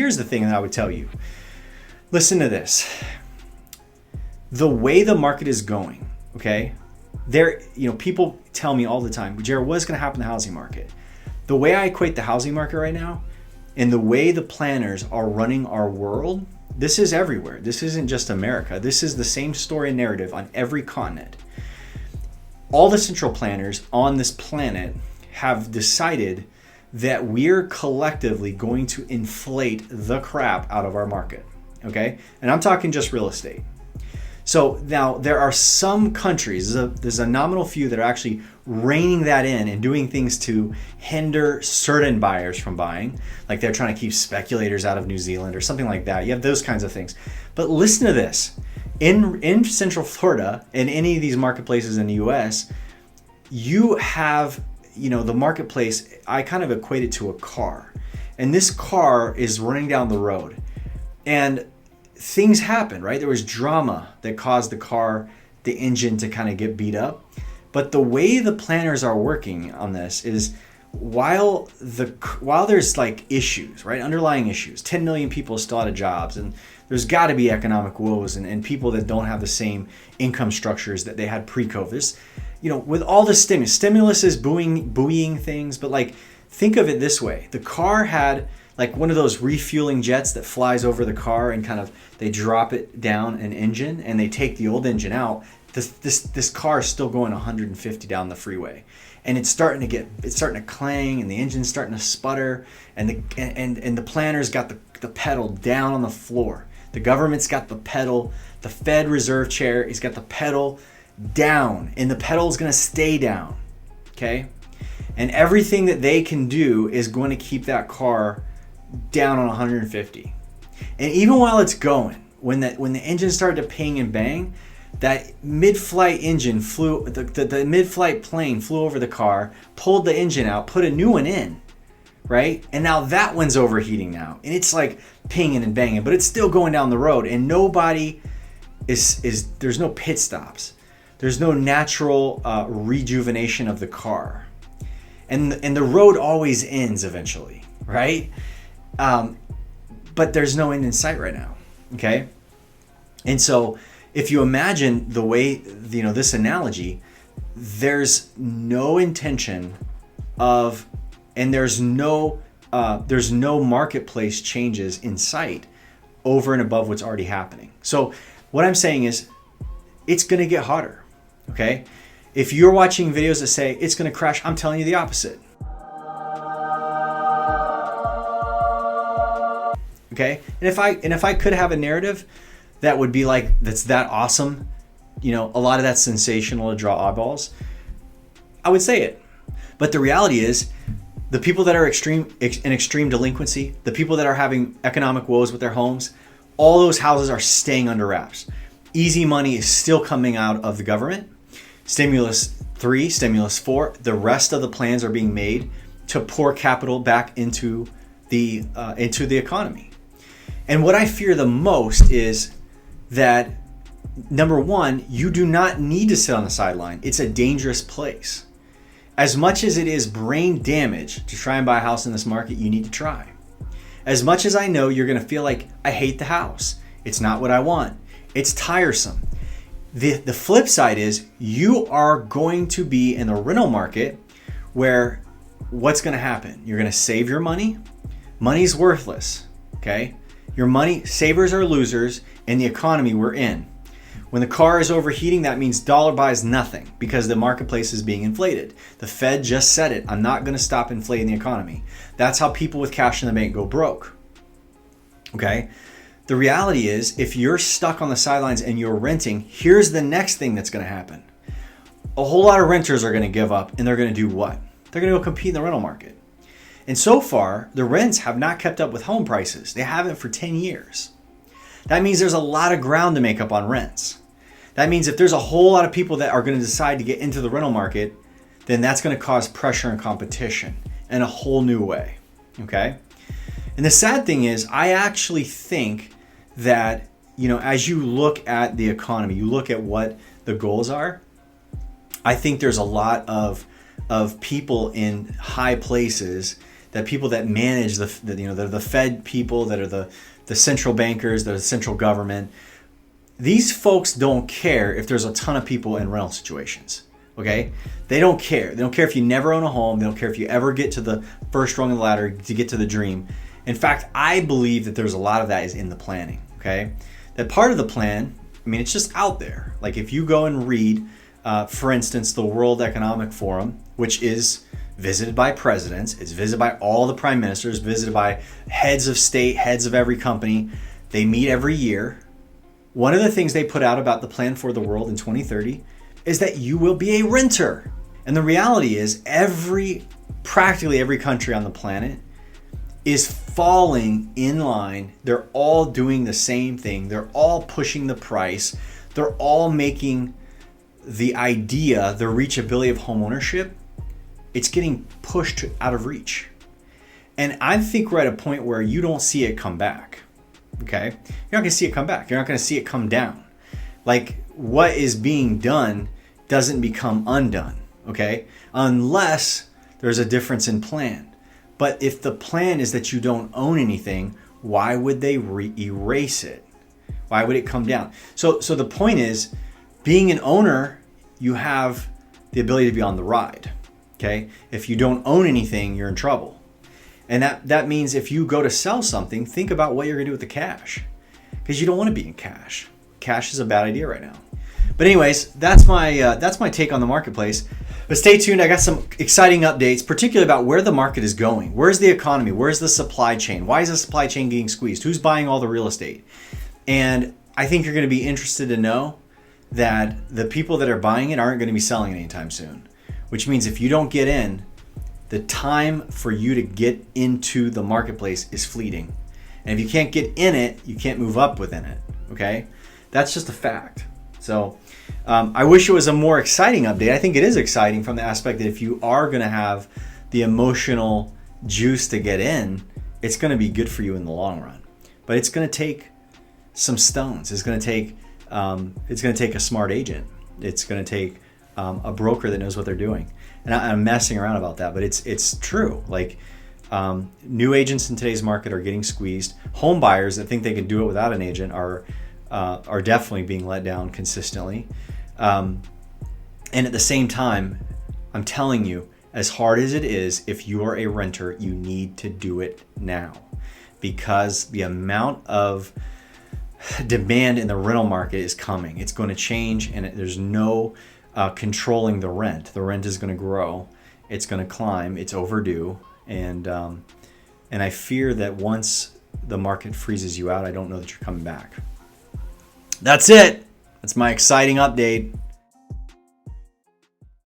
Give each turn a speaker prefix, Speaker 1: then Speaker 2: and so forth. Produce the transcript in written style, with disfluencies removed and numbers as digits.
Speaker 1: here's the thing that I would tell you. Listen to this. The way the market is going, okay? People tell me all the time, Jared, what's going to happen to the housing market? The way I equate the housing market right now and the way the planners are running our world, this is everywhere. This isn't just America. This is the same story and narrative on every continent. All the central planners on this planet have decided that we're collectively going to inflate the crap out of our market, okay? And I'm talking just real estate. So now there are some countries, there's a nominal few that are actually reining that in and doing things to hinder certain buyers from buying. Like they're trying to keep speculators out of New Zealand or something like that. You have those kinds of things. But listen to this. In Central Florida and any of these marketplaces in the US, you have, the marketplace, I kind of equate it to a car. And this car is running down the road. And things happen, right? There was drama that caused the engine to kind of get beat up. But the way the planners are working on this is while there's like issues, right? Underlying issues, 10 million people still out of jobs, and there's got to be economic woes and people that don't have the same income structures that they had pre-COVID. With all the stimulus is buoying things, but like think of it this way. The car had like one of those refueling jets that flies over the car and kind of they drop it down an engine and they take the old engine out. This car is still going 150 down the freeway, and it's starting to clang, and the engine's starting to sputter, and the planner's got the pedal down on the floor. The government's got the pedal. The Fed Reserve Chair, he's got the pedal down, and the pedal's going to stay down. Okay, and everything that they can do is going to keep that car down on 150. And even while it's going, when the engine started to ping and bang, that mid-flight engine the mid-flight plane flew over the car, pulled the engine out, put a new one in, right? And now that one's overheating now, and it's like pinging and banging, but it's still going down the road, and nobody there's no pit stops. There's no natural rejuvenation of the car. And the road always ends eventually, right? But there's no end in sight right now, okay? And so if you imagine the way, this analogy, there's no intention of, and there's no marketplace changes in sight over and above what's already happening. So what I'm saying is it's going to get hotter, okay? If you're watching videos that say it's going to crash, I'm telling you the opposite. Okay? And if I could have a narrative that would be like, that's that awesome, a lot of that's sensational to draw eyeballs, I would say it. But the reality is, the people that are in extreme delinquency, the people that are having economic woes with their homes, all those houses are staying under wraps. Easy money is still coming out of the government. Stimulus 3, Stimulus 4, the rest of the plans are being made to pour capital back into the economy. And what I fear the most is that, number one, you do not need to sit on the sideline. It's a dangerous place. As much as it is brain damage to try and buy a house in this market, you need to try. As much as I know you're going to feel like, I hate the house. It's not what I want. It's tiresome. The flip side is you are going to be in the rental market where what's going to happen? You're going to save your money. Money's worthless, okay? Your money, savers are losers in the economy we're in. When the car is overheating, that means dollar buys nothing because the marketplace is being inflated. The Fed just said it. I'm not going to stop inflating the economy. That's how people with cash in the bank go broke. Okay? The reality is, if you're stuck on the sidelines and you're renting, here's the next thing that's going to happen. A whole lot of renters are going to give up, and they're going to do what? They're going to go compete in the rental market. And so far, the rents have not kept up with home prices. They haven't for 10 years. That means there's a lot of ground to make up on rents. That means if there's a whole lot of people that are going to decide to get into the rental market, then that's going to cause pressure and competition in a whole new way, okay? And the sad thing is, I actually think that, as you look at the economy, you look at what the goals are, I think there's a lot of people in high places that people that manage the Fed people that are the central bankers, the central government, these folks don't care if there's a ton of people in rental situations. Okay? They don't care. They don't care if you never own a home. They don't care if you ever get to the first rung of the ladder to get to the dream. In fact, I believe that there's a lot of that is in the planning. Okay? That part of the plan, I mean, it's just out there. Like if you go and read, for instance, the World Economic Forum, which is visited by presidents, it's visited by all the prime ministers, visited by heads of state, heads of every company. They meet every year. One of the things they put out about the plan for the world in 2030 is that you will be a renter. And the reality is practically every country on the planet is falling in line. They're all doing the same thing. They're all pushing the price. They're all making the idea, the reachability of home ownership, it's getting pushed out of reach. And I think we're at a point where you don't see it come back. Okay? You're not gonna see it come back. You're not gonna see it come down. Like what is being done doesn't become undone. Okay? Unless there's a difference in plan. But if the plan is that you don't own anything, why would they erase it? Why would it come down? So the point is, being an owner, you have the ability to be on the ride. Okay? If you don't own anything, you're in trouble. And that means if you go to sell something, think about what you're gonna do with the cash. Because you don't want to be in cash. Cash is a bad idea right now. But anyways, that's my take on the marketplace. But stay tuned. I got some exciting updates, particularly about where the market is going. Where's the economy? Where's the supply chain? Why is the supply chain getting squeezed? Who's buying all the real estate? And I think you're going to be interested to know that the people that are buying it aren't going to be selling it anytime soon. Which means if you don't get in, the time for you to get into the marketplace is fleeting. And if you can't get in it, you can't move up within it. Okay? That's just a fact. So I wish it was a more exciting update. I think it is exciting from the aspect that if you are going to have the emotional juice to get in, it's going to be good for you in the long run. But it's going to take some stones. It's going to take a smart agent. It's going to take a broker that knows what they're doing. And I'm messing around about that, but it's true. Like new agents in today's market are getting squeezed. Home buyers that think they can do it without an agent are definitely being let down consistently. And at the same time, I'm telling you, as hard as it is, if you are a renter, you need to do it now, because the amount of demand in the rental market is coming. It's going to change, and there's no controlling the rent. The rent is going to grow. It's going to climb. It's overdue. And I fear that once the market freezes you out, I don't know that you're coming back. That's it. That's my exciting update.